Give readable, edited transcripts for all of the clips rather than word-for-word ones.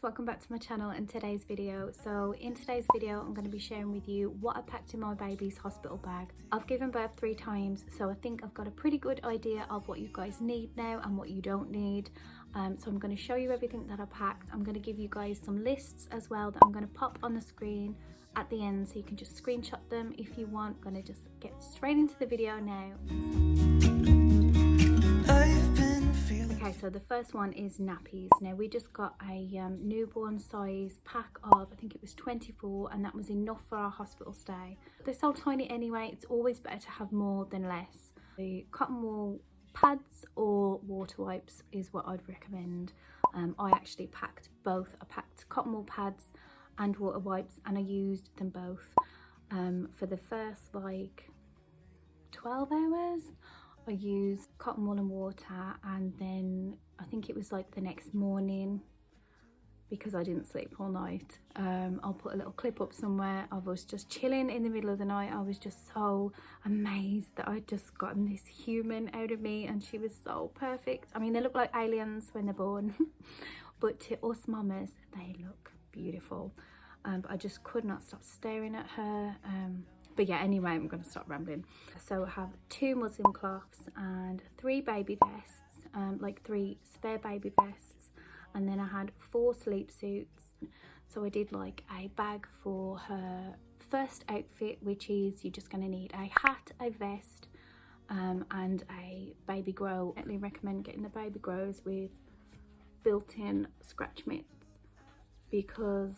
welcome back to my channel and today's video. So in today's video I'm going to be sharing with you what I packed in my baby's hospital bag. I've given birth 3 times, so I think I've got a pretty good idea of what you guys need now and what you don't need. So I'm going to show you everything that I packed. I'm going to give you guys some lists as well that I'm going to pop on the screen at the end so you can just screenshot them if you want. I'm going to just get straight into the video now. Okay, so the first one is nappies. Now we just got a newborn size pack of, I think it was 24, and that was enough for our hospital stay. They're so tiny anyway, it's always better to have more than less. The cotton wool pads or water wipes is what I'd recommend. I actually packed both. I packed cotton wool pads and water wipes, and I used them both for the first like 12 hours. I used cotton wool and water, and then I think it was like the next morning, because I didn't sleep all night. I'll put a little clip up somewhere. I was just chilling in the middle of the night. I was just so amazed that I'd just gotten this human out of me, and she was so perfect. I mean, they look like aliens when they're born, but to us mamas, they look beautiful. But I just could not stop staring at her. But yeah, anyway, I'm going to stop rambling. So I have 2 muslin cloths and 3 baby vests, like 3 spare baby vests. And then I had 4 sleep suits. So I did like a bag for her first outfit, which is you're just going to need a hat, a vest, and a baby grow. I definitely recommend getting the baby grows with built-in scratch mitts because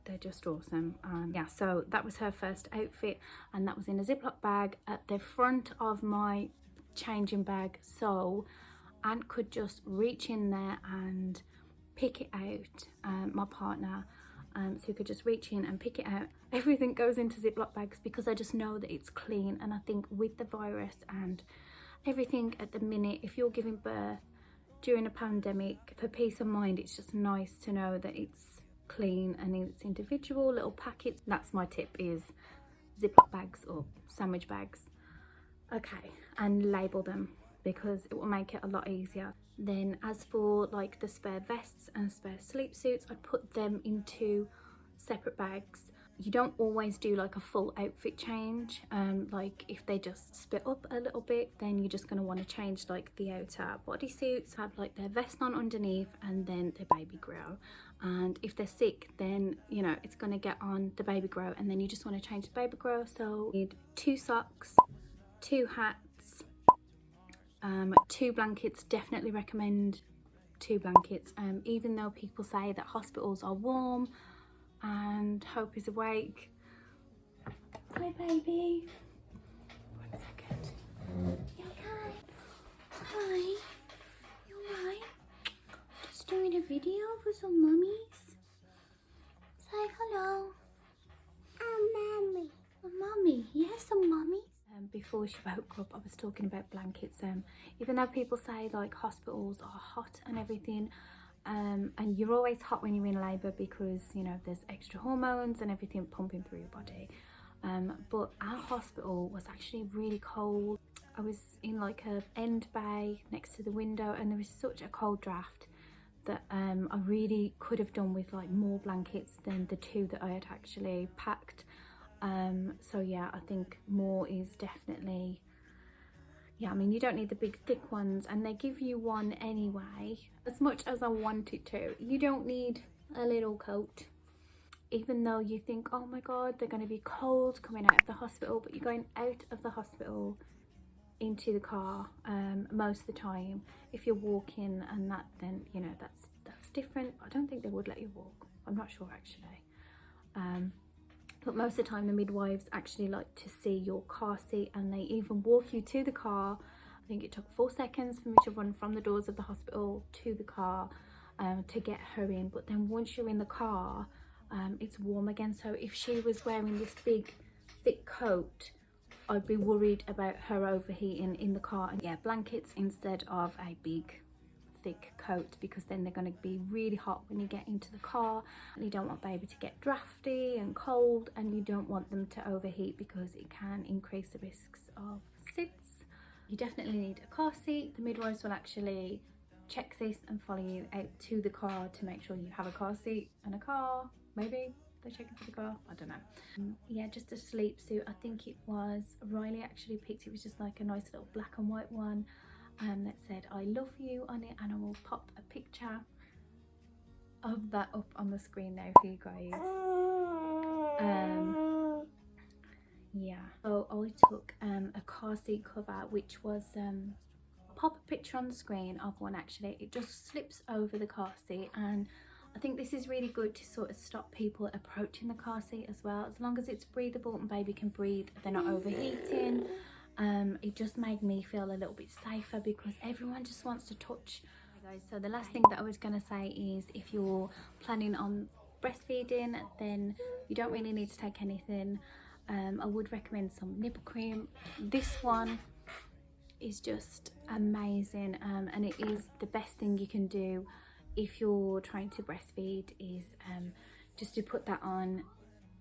they're just awesome. Yeah, so that was her first outfit, and that was in a ziplock bag at the front of my changing bag, so Ant could just reach in there and pick it out, my partner, so he could just reach in and pick it out. Everything goes into ziplock bags because I just know that it's clean, and I think with the virus and everything at the minute, if you're giving birth during a pandemic, for peace of mind, it's just nice to know that it's clean and it's individual little packets. That's my tip, is ziplock bags or sandwich bags. Okay, and label them because it will make it a lot easier. Then as for like the spare vests and spare sleep suits, I put them into separate bags. You don't always do like a full outfit change. Like if they just split up a little bit, then you're just going to want to change like the outer bodysuits, have like their vest on underneath, and then their baby grow. And if they're sick, then you know it's going to get on the baby grow, and then you just want to change the baby grow. So you need 2 socks, 2 hats, 2 blankets. Definitely recommend 2 blankets, even though people say that hospitals are warm and Hope is awake. Hi baby. 1 second. You okay? Hi. You alright? Just doing a video for some mummies. Say hello. Mommy. A mummy. Yes, a mummy. Before she woke up, I was talking about blankets. Even though people say like hospitals are hot and everything, and you're always hot when you're in labour because you know there's extra hormones and everything pumping through your body, but our hospital was actually really cold. I was in like a end bay next to the window, and there was such a cold draft that I really could have done with like more blankets than the 2 that I had actually packed. So yeah, I think more is definitely, yeah, I mean, you don't need the big thick ones, and they give you one anyway. As much as I wanted to, you don't need a little coat, even though you think, oh my god, they're going to be cold coming out of the hospital, but you're going out of the hospital into the car most of the time. If you're walking and that, then you know that's different. I don't think they would let you walk, I'm not sure actually. But most of the time the midwives actually like to see your car seat, and they even walk you to the car. I think it took 4 seconds for me to run from the doors of the hospital to the car to get her in. But then once you're in the car, it's warm again. So if she was wearing this big thick coat, I'd be worried about her overheating in the car. And yeah, blankets instead of a big thick coat, because then they're going to be really hot when you get into the car, and you don't want baby to get drafty and cold, and you don't want them to overheat because it can increase the risks of SIDS. You definitely need a car seat. The midwives will actually check this and follow you out to the car to make sure you have a car seat and a car. Maybe they're checking for the car, I don't know. Yeah, just a sleep suit. I think it was Riley actually picked. It was just like a nice little black and white one that said I love you on it, and I will pop a picture of that up on the screen now for you guys. Yeah, so I took a car seat cover, which was pop a picture on the screen of one. Actually, it just slips over the car seat, and I think this is really good to sort of stop people approaching the car seat as well, as long as it's breathable and baby can breathe, they're not overheating. It just made me feel a little bit safer because everyone just wants to touch. Okay, guys, so the last thing that I was going to say is if you're planning on breastfeeding, then you don't really need to take anything. I would recommend some nipple cream. This one is just amazing, and it is the best thing you can do if you're trying to breastfeed, is just to put that on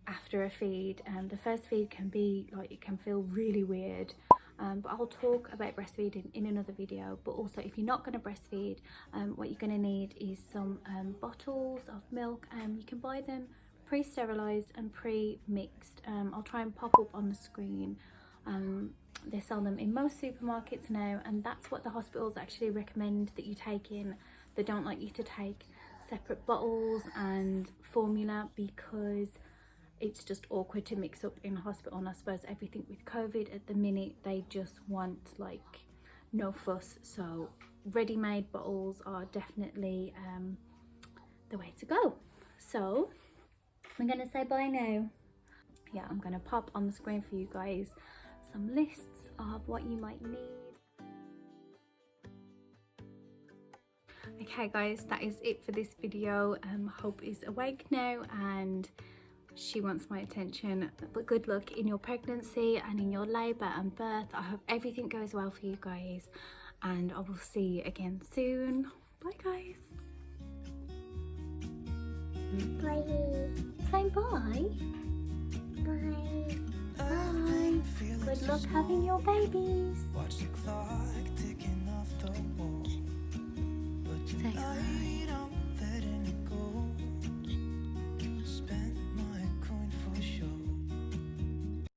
after a feed. The first feed can be like, it can feel really weird, but I'll talk about breastfeeding in another video. But also, if you're not going to breastfeed, what you're going to need is some bottles of milk. You can buy them pre-sterilized and pre-mixed. I'll try and pop up on the screen. They sell them in most supermarkets now, and that's what the hospitals actually recommend that you take in. They don't like you to take separate bottles and formula because it's just awkward to mix up in hospital. And I suppose everything with COVID at the minute, they just want like no fuss. So ready-made bottles are definitely the way to go. So I'm gonna say bye now. Yeah, I'm gonna pop on the screen for you guys some lists of what you might need. Okay guys, that is it for this video. Hope is awake now and she wants my attention. But good luck in your pregnancy and in your labour and birth. I hope everything goes well for you guys, and I will see you again soon. Bye guys. Bye. Say bye. Bye. Bye. Good luck having your babies. Watch the clock